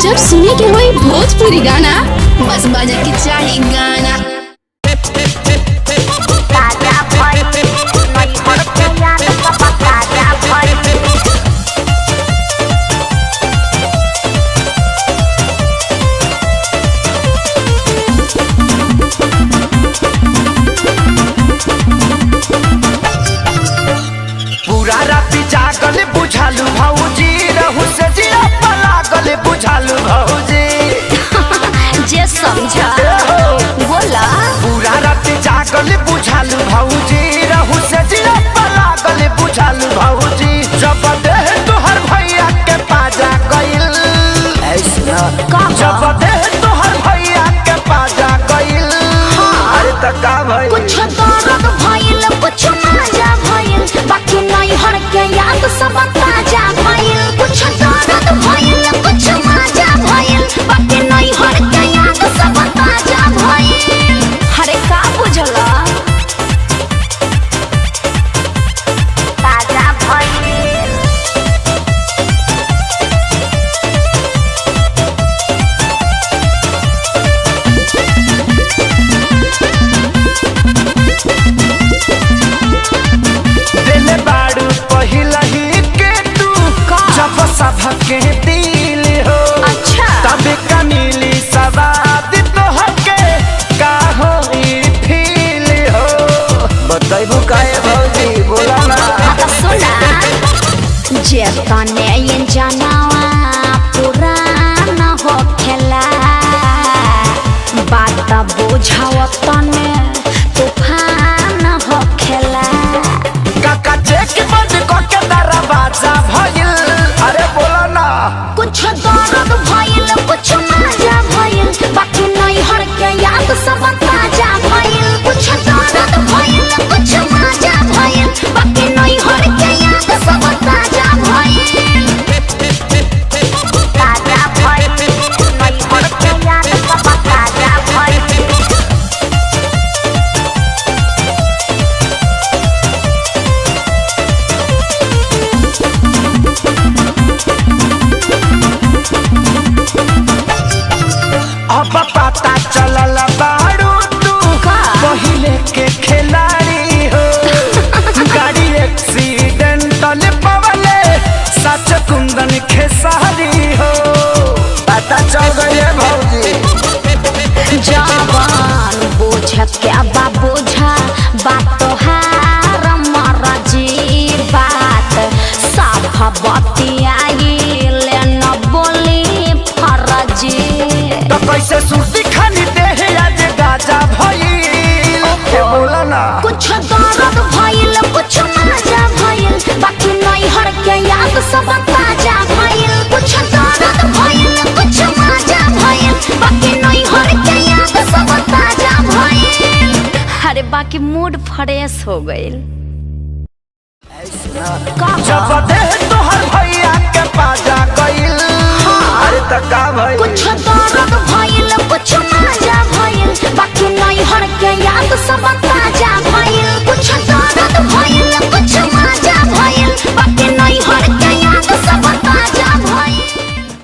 जब सुने के होई भोजपुरी गाना बस बजे के चाही गाना। पूरा राती जागल बुझालू भौजी रहू से जिया पलागल बुझालू भौजी जे समझा बोला। पूरा राती जागल बुझालू भौजी रहू से जिया पलागल बुझालू भौजी जब देह तोहर भैया के पाजा गइल ऐसा जब देह तोहर भैया के पाजा गइल अरे त का भइल कुछ दर्द भइल कुछ मजा भइल बाकी नहीं हर के याद सब ताजा भइल। कुछ दर्द भइल कुछ मजा भइल बाकी नहीं हर के याद सब ताजा भइल। अरे का बुझला ताजा भइल दिल बाड़ू पहिला ही के तू जब सबके दिल हो अच्छा तब का मिली सवाद तोहके का हो फील हो बताइबू काहे भौजी बोला ना सुना जे तने ये जनावा पुराना हो खेला बात बुझाव तने तूफान हो खेला। काका चेक बंद करके दरवाजा भइल अरे बोला ना कुछ दर्द भइल कुछ मजा भइल बाकी नहीं हर के याद सब ताजा भइल। कुछ दर्द भइल कुछ मजा भइल बाकी नहीं हर के याद सब ताजा भइल। ताजा भइल नहीं हर के याद सब ताजा भइल। अब पता चलल बाड़ू तू पहिले के खिलाड़ी हो गाड़ी एक्सीडेंटल पवले सच कुंदन खेसारी हो पता चल गए भौजी जवान बोझ क्या बा बोझा बात तोहार मरजी बात साफ बतियाई ले न बोली फरजी। तो कैसे सुर्ती खानी देह आज गाजा भइल बोला ना कुछ दर्द भइल कुछ मजा भइल बाकी नहीं हर के याद सब ताजा भइल। कुछ दर्द भइल कुछ मजा भइल बाकी नहीं हर के याद सब ताजा भइल। अरे बाकी मूड फ्रेश हो गइल। जब देह तोहर भैया के पाजा गइल अरे त का भइल कुछ दर्द भइल कुछ मजा